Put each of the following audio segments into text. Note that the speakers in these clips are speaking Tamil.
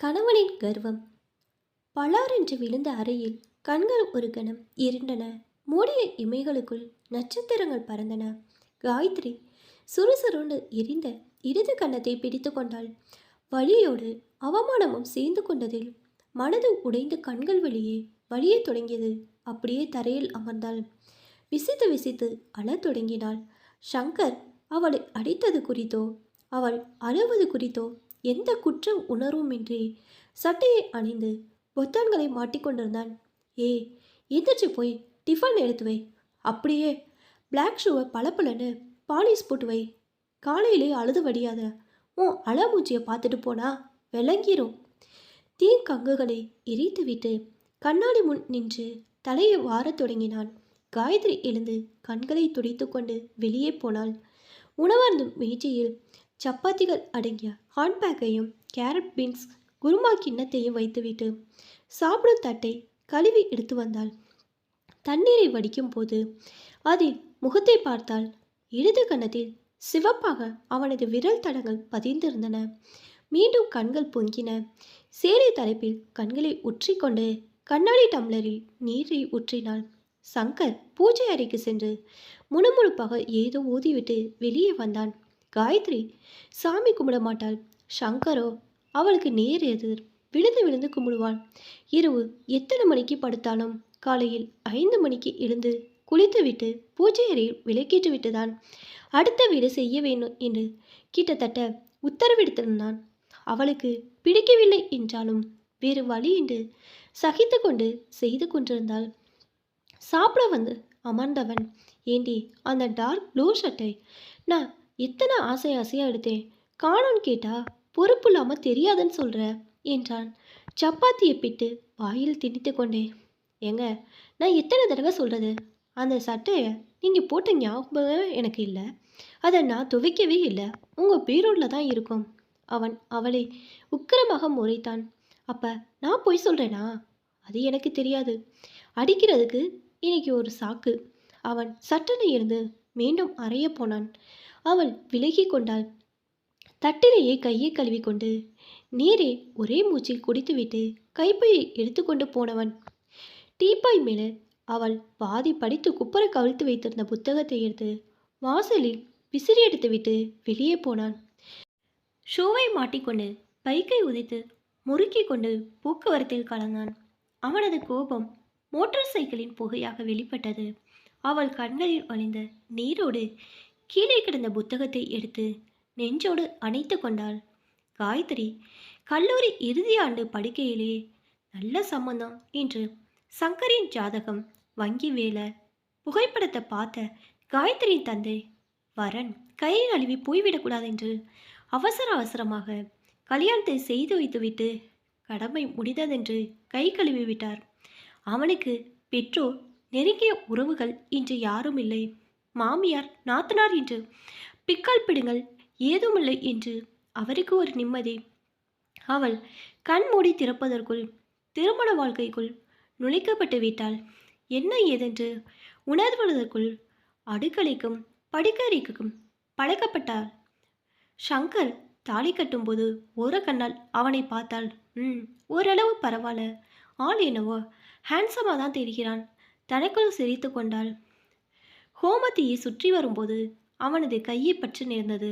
கணவனின் கர்வம். பலாரென்று விழுந்த அறையில் கண்கள் ஒரு கணம் இருண்டன. மூடிய இமைகளுக்குள் நட்சத்திரங்கள் பறந்தன. காயத்ரி சுறுசுறுண்டு எரிந்த இடது கன்னத்தை பிடித்து கொண்டாள். வலியோடு அவமானமும் சேர்ந்து கொண்டதில் மனது உடைந்து கண்கள் வழியே வலியத் தொடங்கியது. அப்படியே தரையில் அமர்ந்தாள். விசித்து விசித்து அழத் தொடங்கினாள். சங்கர் அவளை அடித்தது குறித்தோ அவள் அழுவது குறித்தோ எந்த குற்ற உணர்வுமின்றி சட்டையை அணிந்து பொத்தான்களை மாட்டிக்கொண்டிருந்தான். ஏ, எந்திரிச்சு போய் டிஃபன் எடுத்து வை. அப்படியே பிளாக் ஷூவை பளபளன்னு பாலிஷ் போட்டு வை. காலையிலே அழுது வடியாத. உன் அழமூச்சியை பார்த்துட்டு போனா விளங்கிரும். தீக்கங்குகளை எரித்துவிட்டு கண்ணாடி முன் நின்று தலையை வாரத் தொடங்கினான். காயத்ரி எழுந்து கண்களை துடைத்து கொண்டு வெளியே போனாள். உணவருந்தும் மேஜையில் சப்பாத்திகள் அடங்கிய ஹாண்ட்பேக்கையும் கேரட் பீன்ஸ் குருமா கிண்ணத்தையும் வைத்துவிட்டு சாப்பிடும் தட்டை கழுவி எடுத்து வந்தாள். தண்ணீரை வடிக்கும் போது அதில் முகத்தை பார்த்தாள். இடது கன்னத்தில் சிவப்பாக அவனது விரல் தடங்கள் பதிந்திருந்தன. மீண்டும் கண்கள் பொங்கின. சேலை தலைப்பில் கண்களை உற்றிக்கொண்டு கண்ணாடி டம்ளரில் நீரை ஊற்றினாள். சங்கர் பூஜை அறைக்கு சென்று முணுமுணுப்பாக ஏதோ ஊதிவிட்டு வெளியே வந்தான். காயத்ரி சாமி கும்பிட மாட்டாள். சங்கரோ அவளுக்கு நேர் எதிர். விழுந்து விழுந்து கும்பிடுவான். இரவு எத்தனை மணிக்கு படுத்தாலும் காலையில் 5 மணிக்கு எழுந்து குளித்துவிட்டு பூஜை அறையில் விளக்கேற்று விட்டுதான் அடுத்த வீடு செய்ய வேண்டும் என்று கிட்டத்தட்ட உத்தரவிடுத்திருந்தான். அவளுக்கு பிடிக்கவில்லை என்றாலும் வேறு வழி என்று சகித்து கொண்டு செய்து கொண்டிருந்தாள். சாப்பிட வந்து அமர்ந்தவன், ஏண்டி அந்த டார்க் ப்ளூ ஷர்ட்டை நான் எத்தனை ஆசையாக எடுத்தேன், காணோன்னு கேட்டா பொறுப்பு இல்லாமல் தெரியாதுன்னு சொல்கிற என்றான். சப்பாத்தியை பிட்டு வாயில் திணித்து கொண்டே, ஏங்க நான் எத்தனை தடவை சொல்கிறது, அந்த சட்டையை நீங்கள் போட்ட ஞாபகம் எனக்கு இல்லை. அதை நான் துவைக்கவே இல்லை. உங்கள் பீரோடில் தான் இருக்கும். அவன் அவளை உக்கிரமாக முறைத்தான். அப்போ நான் பொய் சொல்கிறேனா? அது எனக்கு தெரியாது. அடிக்கிறதுக்கு இன்னைக்கு ஒரு சாக்கு. அவன் சட்டனை இருந்து மீண்டும் அறைய போனான். அவள் விலகி கொண்டாள். தட்டிலேயே கையை கழுவிக்கொண்டு நீரை ஒரே மூச்சில் குடித்துவிட்டு கைப்பையை எடுத்துக்கொண்டு போனவன் டீப்பாய் மேலே அவள் பாதி படித்து குப்பரை கவிழ்த்து வைத்திருந்த புத்தகத்தை எடுத்து வாசலில் விசிறி எடுத்துவிட்டு வெளியே போனான். ஷூவை மாட்டிக்கொண்டு பைக்கை உதைத்து முறுக்கி கொண்டு போக்குவரத்தில் கலந்தான். அவனது கோபம் மோட்டார் சைக்கிளின் புகையாக வெளிப்பட்டது. அவள் கண்களில் வழிந்த நீரோடு கீழே கிடந்த புத்தகத்தை எடுத்து நெஞ்சோடு அணைத்து கொண்டாள். காயத்ரி கல்லூரி இறுதி ஆண்டு படுக்கையிலே நல்ல சம்பந்தம் என்று சங்கரின் ஜாதகம், வங்கி வேலை, புகைப்படத்தை பார்த்த காயத்ரியின் தந்தை வரன் கையை நழுவி போய்விடக்கூடாது என்று அவசர அவசரமாக கல்யாணத்தை செய்து வைத்துவிட்டு கடமை முடிந்ததென்று கை கழுவி விட்டார். அவனுக்கு பெற்றோர், நெருங்கிய உறவுகள் இன்று யாரும் இல்லை. மாமியார், நாத்தனார் என்று பிக்கால் பிடுங்கள் ஏதுமில்லை என்று அவருக்கு ஒரு நிம்மதி. அவள் கண் மூடி திறப்பதற்குள் திருமண வாழ்க்கைக்குள் நுழைக்கப்பட்டு விட்டாள். என்ன ஏதென்று உணர்வதற்குள் அடுக்கலைக்கும் படிக்கறைக்கும் பழக்கப்பட்டாள். சங்கர் தாலி கட்டும்போது ஒரு கண்ணால் அவனை பார்த்தாள். ஓரளவு பரவாயில்ல, ஆள் என்னவோ ஹேண்ட்ஸமாக தான் தெரிகிறான். தனக்குள் சிரித்து கொண்டாள். ஹோமத்தியை சுற்றி வரும்போது அவனது கையை பற்றி நேர்ந்தது.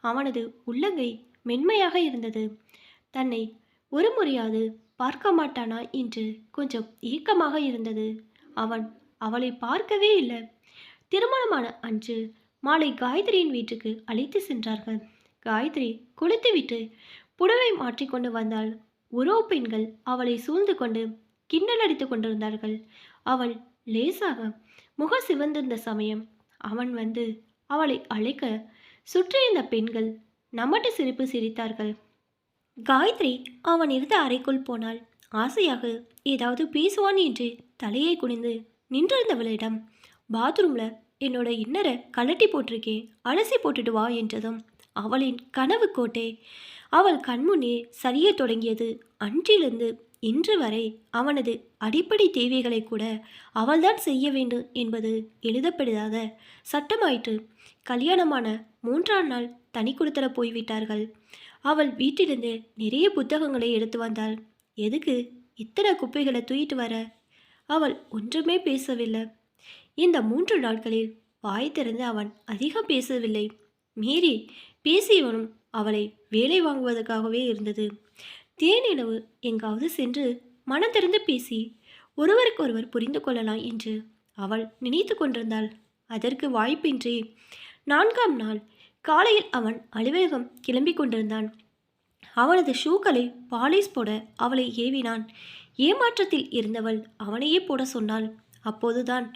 அவனது உள்ளங்கை மென்மையாக இருந்தது. தன்னை ஒரு முறையாவது பார்க்க மாட்டானா என்று கொஞ்சம் ஏக்கமாக இருந்தது. அவன் அவளை பார்க்கவே இல்லை. திருமணமான அன்று மாலை காயத்ரியின் வீட்டுக்கு அழைத்து சென்றார்கள். காயத்ரி குளித்துவிட்டு புடவை மாற்றிக்கொண்டு வந்தாள். உறவு பெண்கள் அவளை சூழ்ந்து கொண்டு கிண்டல் அடித்து கொண்டிருந்தார்கள். அவள் லேசாக முக சிவந்திருந்த சமயம் அவன் வந்து அவளை அழைக்க சுற்றியிருந்த பெண்கள் நமட்டு சிரிப்பு சிரித்தார்கள். காயத்ரி அவன் இருந்த அறைக்குள் போனாள். ஆசையாக ஏதாவது பேசுவான் என்று தலையை குனிந்து நின்றிருந்தவளிடம், பாத்ரூமில் என்னோட இன்னரை கலட்டி போட்டிருக்கேன், அலசி போட்டுட்டு வா என்றதும் அவளின் கனவு கோட்டை அவள் கண்முன்னே சரிய தொடங்கியது. அன்றிலிருந்து இன்று வரை அவனது அடிப்படை தேவைகளை கூட அவள்தான் செய்ய வேண்டும் என்பது எழுதப்படாத சட்டமாயிற்று. கல்யாணமான 3ஆம் நாள் தனி கொடுத்தல போய்விட்டார்கள். அவள் வீட்டிலிருந்து நிறைய புத்தகங்களை எடுத்து வந்தாள். எதுக்கு இத்தனை குப்பைகளை தூக்கிட்டு வர? அவள் ஒன்றுமே பேசவில்லை. இந்த 3 நாட்களில் வாய் திறந்து அவன் அதிகம் பேசவில்லை. மீறி பேசியவனும் அவளை வேலை வாங்குவதற்காகவே இருந்தது. தேனிலவு எங்காவது சென்று மனம் திறந்து பேசி ஒருவருக்கொருவர் புரிந்து கொள்ளலாம் என்று அவள் நினைத்து கொண்டிருந்தாள். அதற்கு வாய்ப்பின்றி 4ஆம் நாள் காலையில் அவன் அலுவலகம் கிளம்பி கொண்டிருந்தான். அவனது ஷூக்களை பாலிஷ் போட அவளை ஏவினான். ஏமாற்றத்தில் இருந்தவள் அவனையே போட சொன்னாள். அப்போதுதான்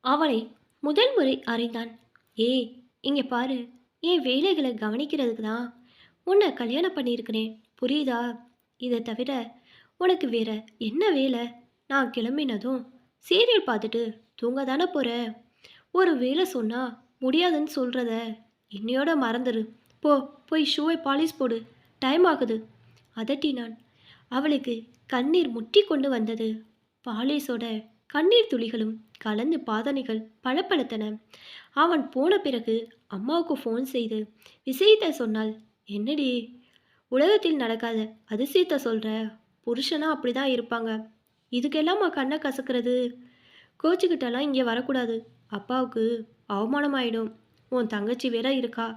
அவளை முதல் முறை அறிந்தான். ஏய், இங்கே பாரு, என் வேலைகளை கவனிக்கிறதுக்கு தான் உன்னை கல்யாணம் பண்ணியிருக்கிறேன், புரியுதா? இதை தவிர உனக்கு வேற என்ன வேலை? நான் கிளம்பினதும் சீரியல் பார்த்துட்டு தூங்க தானே போகிற. ஒரு வேலை சொன்னால் முடியாதுன்னு சொல்கிறத இன்னையோட மறந்துடு. போய் ஷூவை பாலிஷ் போடு, டைம் ஆகுது அதட்டினான். அவளுக்கு கண்ணீர் முட்டி கொண்டு வந்தது. பாலிஷோட கண்ணீர் துளிகளும் கலந்து பாதனைகள் பளபளத்தன. அவன் போன பிறகு அம்மாவுக்கு ஃபோன் செய்து விஷயத்தை சொன்னாள். என்னடி, உலகத்தில் நடக்காத அதிசயத்தை சொல்கிற? புருஷனா அப்படி தான் இருப்பாங்க. இதுக்கெல்லாம் கண்ணை கசக்கிறது. கோச்சுக்கிட்டெல்லாம் இங்கே வரக்கூடாது. அப்பாவுக்கு அவமானமாயிடும். உன் தங்கச்சி வேற இருக்கா.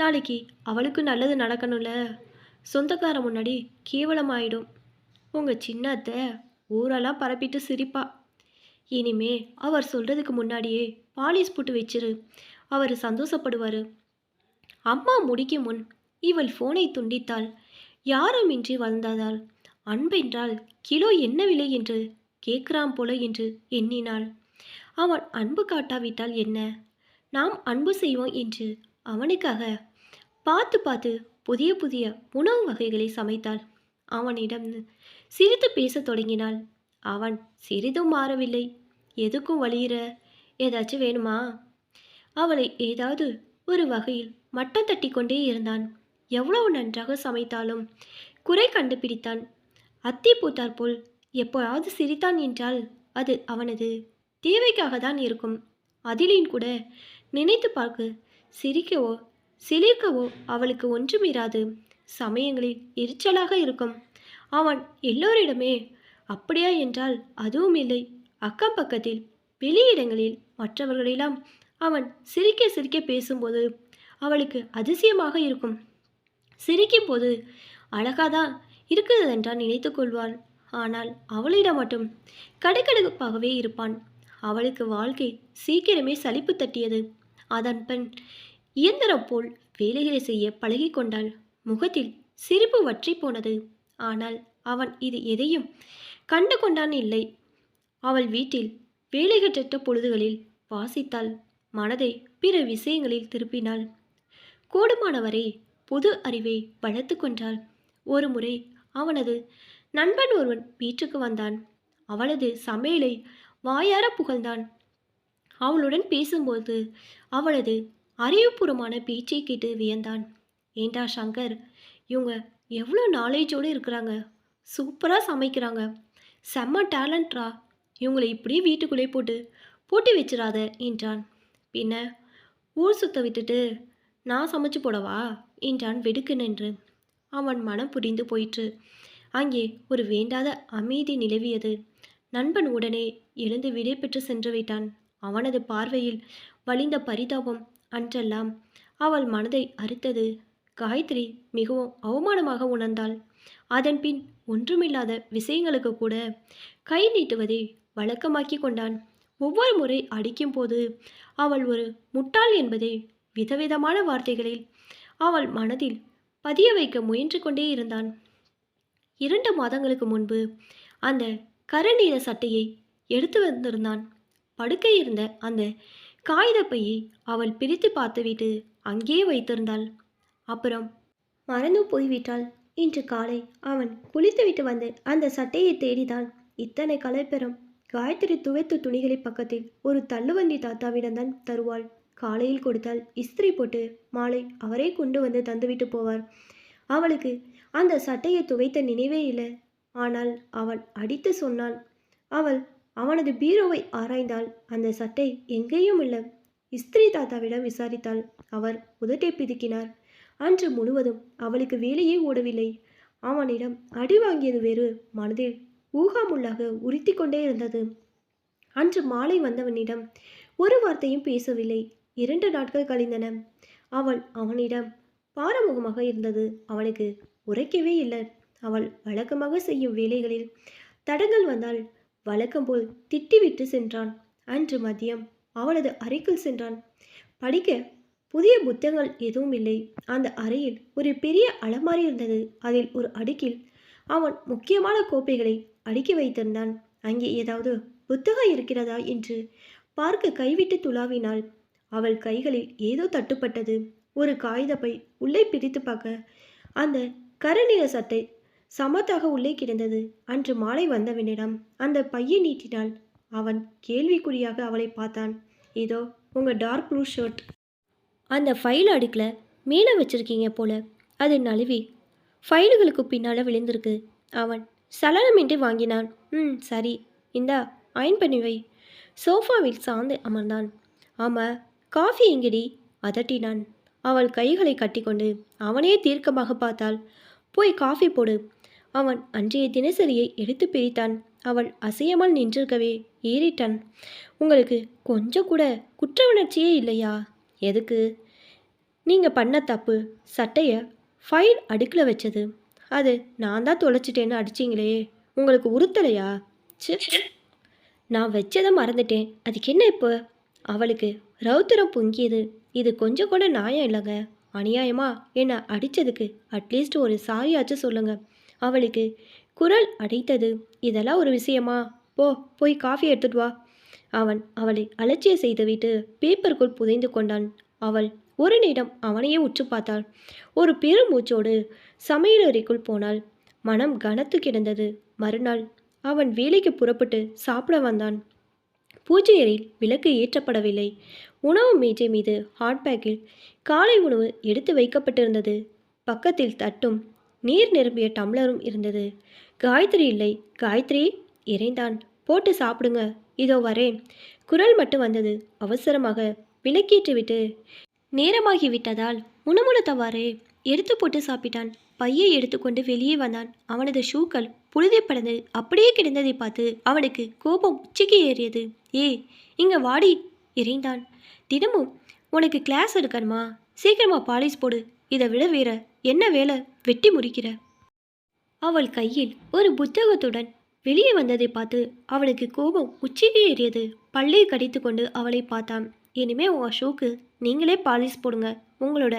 நாளைக்கு அவளுக்கு நல்லது நடக்கணும்ல. சொந்தக்கார முன்னாடி கேவலமாயிடும். உங்கள் சின்னத்தை ஊரெல்லாம் பரப்பிட்டு சிரிப்பா. இனிமே அவர் சொல்கிறதுக்கு முன்னாடியே பாலிஷ் போட்டு வச்சிரு, அவர் சந்தோஷப்படுவார். அம்மா முடிக்கும் முன் இவள் ஃபோனை துண்டித்தாள். யாருமின்றி வந்ததால் அன்பென்றால் கிலோ என்ன விலை என்று கேட்கிறான் போல என்று எண்ணினாள். அவன் அன்பு காட்டாவிட்டால் என்ன, நாம் அன்பு செய்வோம் என்று அவனுக்காக பார்த்து பார்த்து புதிய புதிய உணவு வகைகளை சமைத்தாள். அவனிடம் சிரித்து பேசத் தொடங்கினாள். அவன் சிறிதும் மாறவில்லை. எதுக்கும் வலியுற? ஏதாச்சும் வேணுமா? அவளை ஏதாவது ஒரு வகையில் மட்டம் தட்டி கொண்டே இருந்தான். எவ்வளவு நன்றாக சமைத்தாலும் குறை கண்டுபிடித்தான். அத்தி பூத்தார் போல் எப்போயாவது சிரித்தான் என்றால் அது அவனது தேவைக்காக தான் இருக்கும். அதிலையும் கூட நினைத்து பார்க்க சிரிக்கவோ சிலிர்க்கவோ அவளுக்கு ஒன்றுமிராது. சமயங்களில் எரிச்சலாக இருக்கும். அவன் எல்லோரிடமே அப்படியா என்றால் அதுவும் இல்லை. அக்கம் பக்கத்தில் வெளியிடங்களில் மற்றவர்களெல்லாம் அவன் சிரிக்க சிரிக்க பேசும்போது அவளுக்கு அதிசயமாக இருக்கும். சிரிக்கும் போது அழகாதான் இருக்குதென்றால் நினைத்து கொள்வாள். ஆனால் அவளிடம் மட்டும் கடுகடுப்பாகவே இருப்பான். அவளுக்கு வாழ்க்கை சீக்கிரமே சலிப்பு தட்டியது. அதன் பெண் இயந்திரம் போல் வேலைகளை செய்ய பழகி கொண்டாள். முகத்தில் சிரிப்பு வற்றி போனது. ஆனால் அவன் இது எதையும் கண்டு கொண்டான் இல்லை. அவள் வீட்டில் வேலைகட்ட பொழுதுகளில் வாசித்தாள். மனதை பிற விஷயங்களில் திருப்பினாள். கூடுமானவரை புது அறிவை வளர்த்து கொண்டாள். ஒரு முறை அவனது நண்பன் ஒருவன் வீட்டுக்கு வந்தான். அவளது சமையலை வாயார புகழ்ந்தான். அவளுடன் பேசும்போது அவளது அறிவுபூர்வமான பேச்சை கேட்டு வியந்தான். ஏண்டா சங்கர், இவங்க எவ்வளோ நாலேஜோடு இருக்கிறாங்க, சூப்பராக சமைக்கிறாங்க, செம்ம டேலண்ட்ரா. இவங்களை இப்படியே வீட்டுக்குள்ளே போட்டு பூட்டி வச்சிடாத என்றான். பின்ன ஊர் சுத்த விட்டுட்டு நான் சமைச்சு போடவா என்றான் வெடுக்கு நின்று. அவன் மனம் புரிந்து போயிற்று. அங்கே ஒரு வேண்டாத அமைதி நிலவியது. நண்பன் உடனே எழுந்து விடை பெற்று சென்று விட்டான். அவனது பார்வையில் வழிந்த பரிதாபம் அன்றெல்லாம் அவள் மனதை அறுத்தது. காயத்ரி மிகவும் அவமானமாக உணர்ந்தாள். அதன்பின் ஒன்றுமில்லாத விஷயங்களுக்கு கூட கை நீட்டுவதை வழக்கமாக்கி கொண்டான். ஒவ்வொரு முறை அடிக்கும் போது அவள் ஒரு முட்டாள் என்பதை விதவிதமான வார்த்தைகளில் அவள் மனதில் பதிய வைக்க முயன்று கொண்டே இருந்தான். 2 மாதங்களுக்கு முன்பு அந்த கருநீல சட்டையை எடுத்து வந்திருந்தான். படுக்கை இருந்த அந்த காகிதப்பையை அவள் பிரித்து பார்த்துவிட்டு அங்கேயே வைத்திருந்தாள். அப்புறம் மறந்து போய்விட்டாள். இன்று காலை அவன் குளித்துவிட்டு வந்து அந்த சட்டையை தேடிதான். இத்தனை கலைப்பெறும் காயத்ரி துவைத்த துணிகளை பக்கத்தில் ஒரு தள்ளுவண்டி தாத்தாவிடம்தான் தருவாள். காலையில் கொடுத்தால் இஸ்திரி போட்டு மாலை அவரே கொண்டு வந்து தந்துவிட்டு போவார். அவளுக்கு அந்த சட்டையை துவைத்த நினைவே இல்லை. ஆனால் அவன் அடித்து சொன்னான். அவள் அவனது பீரோவை ஆராய்ந்தாள். அந்த சட்டை எங்கேயும் இல்லை. இஸ்திரி தாத்தாவிடம் விசாரித்தாள். அவர் உதட்டை பிதுக்கினார். அன்று முழுவதும் அவளுக்கு வேலையே ஓடவில்லை. அவனிடம் அடி வாங்கியது வேறு மனதில் ஊகாமுள்ளாக உறுத்தி கொண்டே இருந்தது. அன்று மாலை வந்தவனிடம் ஒரு வார்த்தையும் பேசவில்லை. 2 நாட்கள் கழிந்தன. அவள் அவனிடம் பாரமுகமாக இருந்தது. அவனுக்கு உரைக்கவே இல்லை. அவள் வழக்கமாக செய்யும் வேலைகளில் தடங்கள் வந்தால் வழக்கம் போல் திட்டிவிட்டு சென்றான். அன்று மதியம் அவளது அறைக்குள் சென்றான். படிக்க புதிய புத்தகங்கள் எதுவும் இல்லை. அந்த அறையில் ஒரு பெரிய அலமாரி இருந்தது. அதில் ஒரு அடுக்கில் அவன் முக்கியமான கோப்பைகளை அடுக்கி வைத்திருந்தான். அங்கே ஏதாவது புத்தகம் இருக்கிறதா என்று பார்க்க கைவிட்டு துளாவினாள். அவள் கைகளில் ஏதோ தட்டுப்பட்டது. ஒரு காகிதப்பை உள்ளே பிரித்து பார்க்க அந்த கருநிற சட்டை சமத்தாக உள்ளே கிடந்தது. அன்று மாலை வந்தவனிடம் அந்த பையை நீட்டினாள். அவன் கேள்விக்குறியாக அவளை பார்த்தான். இதோ உங்கள் டார்க் ப்ளூ ஷர்ட் அந்த ஃபைல் அடுக்கில் மேலே வச்சிருக்கீங்க போல. அது நழுவி ஃபைலுகளுக்கு பின்னால் விழுந்திருக்கு. அவன் சலனமின்றி வாங்கினான். சரி, இந்தா அயன் பண்ணி வை. சோஃபாவில் சார்ந்து அமர்ந்தான். ஆமாம், காஃபி எங்கடி? அதட்டினான். அவள் கைகளை கட்டிக்கொண்டு அவனே தீர்க்கமாக பார்த்தாள். போய் காஃபி போடு. அவன் அன்றைய தினசரியை எடுத்து பிரித்தான். அவள் அசையாமல் நின்றிருக்கவே ஏறிட்டான். உங்களுக்கு கொஞ்சம் கூட குற்ற உணர்ச்சியே இல்லையா? எதுக்கு? நீங்கள் பண்ண தப்பு. சட்டையை ஃபைல் அடுக்கில் வச்சது. அது நான் தான் தொலைச்சிட்டேன்னு அடிச்சிங்களே, உங்களுக்கு உறுத்தலையா? நான் வச்சதை மறந்துட்டேன். அதுக்கு என்ன இப்போ? அவளுக்கு ரௌத்திரம் பொங்கியது. இது கொஞ்சம் கூட நியாயம் இல்லைங்க. அநியாயமா என்னை அடித்ததுக்கு அட்லீஸ்ட் ஒரு சாரியாச்சும் சொல்லுங்க. அவளுக்கு குரல் அடைத்தது. இதெல்லாம் ஒரு விஷயமா? போய் காஃபி எடுத்துட்டு வா. அவன் அவளை அலட்சியம் செய்துவிட்டு பேப்பருக்குள் புதைந்து கொண்டான். அவள் ஒரு நிமிடம் அவனையே உற்று பார்த்தாள். ஒரு பெருமூச்சோடு சமையலறைக்குள் போனாள். மனம் கனத்து கிடந்தது. மறுநாள் அவன் வேலைக்கு புறப்பட்டு சாப்பிட வந்தான். பூஜை அறையில் விளக்கு ஏற்றப்படவில்லை. உணவு மேஜை மீது ஹாட்பேக்கில் காலை உணவு எடுத்து வைக்கப்பட்டிருந்தது. பக்கத்தில் தட்டும் நீர் நிரம்பிய டம்ளரும் இருந்தது. காயத்ரி இல்லை. காயத்ரி! இறைந்தான். போட்டு சாப்பிடுங்க, இதோ வரேன். குரல் மட்டும் வந்தது. அவசரமாக விளக்கேற்றிவிட்டு நேரமாகிவிட்டதால் முணுமுணுத்தவாறே எடுத்து போட்டு சாப்பிட்டான். பையை எடுத்துக்கொண்டு வெளியே வந்தான். அவனது ஷூக்கள் புழுதி படந்து அப்படியே கிடந்ததை பார்த்து அவனுக்கு கோபம் உச்சிக்கு ஏறியது. இங்க வாடி! இறைந்தான். தினமும் உனக்கு கிளாஸ் எடுக்கணுமா? சீக்கிரமா பாலிஷ் போடு. இதை விட வேற என்ன வேலை வெட்டி முடிக்கிற? அவள் கையில் ஒரு புத்தகத்துடன் வெளியே வந்ததை பார்த்து அவளுக்கு கோபம் உச்சிக்கு ஏறியது. பல்லை கடித்து கொண்டு அவளை பார்த்தான். இனிமே உங்கள் ஷூக்கு நீங்களே பாலிஷ் போடுங்க. உங்களோட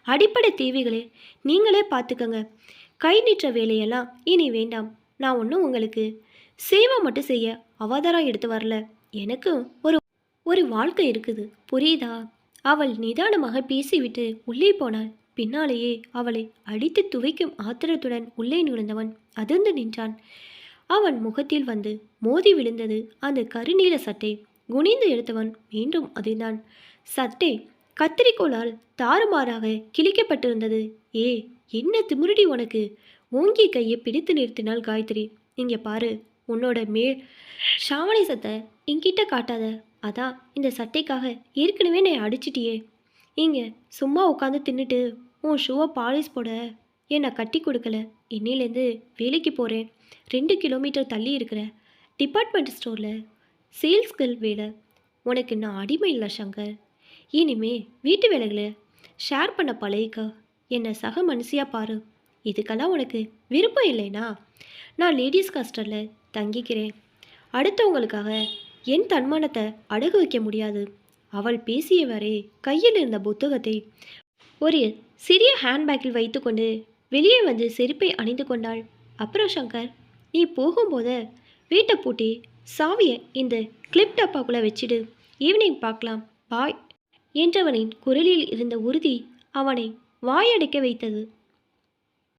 அடிப்படை தேவைகளை நீங்களே பார்த்துக்கங்க. கை நீற்ற வேலையெல்லாம் இனி வேண்டாம். நான் ஒன்றும் உங்களுக்கு சேவை மட்டும் செய்ய அவதாரம் எடுத்து வரல. எனக்கு ஒரு வாழ்க்கை இருக்குது, புரியுதா? அவள் நிதானமாக பேசிவிட்டு உள்ளே போனாள். பின்னாலேயே அவளை அடித்து துவைக்கும் ஆத்திரத்துடன் உள்ளே நுழைந்தவன் அதிர்ந்து நின்றான். அவன் முகத்தில் வந்து மோதி விழுந்தது அந்த கருநீல சட்டை. குனிந்து எடுத்தவன் மீண்டும் அதிர்ந்தான். சட்டை கத்திரிக்கோளால் தாறுமாறாக கிழிக்கப்பட்டிருந்தது. என்ன திமிருடி உனக்கு? ஓங்கி கையை பிடித்து நிறுத்தினாள் காயத்ரி. இங்கே பாரு, உன்னோட ஷாவணிசத்தை என்கிட்ட காட்டாத. அதான் இந்த சட்டைக்காக ஏற்கனவே நான் அடிச்சிட்டியே. இங்கே சும்மா உட்காந்து தின்னுட்டு உன் ஷூவை பாலிஷ் போட என்னை கட்டி கொடுக்கல. இன்னிலேருந்து வேலைக்கு போகிறேன். 2 கிலோமீட்டர் தள்ளி இருக்கிற டிபார்ட்மெண்ட் ஸ்டோரில் சேல்ஸ் கேர்ள் வேலை. உனக்கு நான் அடிமை இல்லை சங்கர். இனிமே வீட்டு வேலைகளை ஷேர் பண்ண பழகிக்க. என்னை சக மனுஷியாக பாரு. இதுக்கெல்லாம் உனக்கு விருப்பம் இல்லைனா நான் லேடிஸ் ஹாஸ்டலில் தங்கிக்கிறேன். அடுத்தவங்களுக்காக என் தன்மானத்தை அடகு வைக்க முடியாது. அவள் பேசியவரே கையில் இருந்த புத்தகத்தை ஒரு சிறிய ஹேண்ட்பேக்கில் வைத்துக்கொண்டு வெளியே வந்து செருப்பை அணிந்து கொண்டாள். அப்புறம் சங்கர், நீ போகும்போது வீட்டை பூட்டி சாவியை இந்த கிளிப் டப்பாக்குள்ளே வச்சிடு. ஈவினிங் பார்க்கலாம், பாய் என்றவனின் குரலில் இருந்த உறுதி அவனை வாயடைக்க வைத்தது.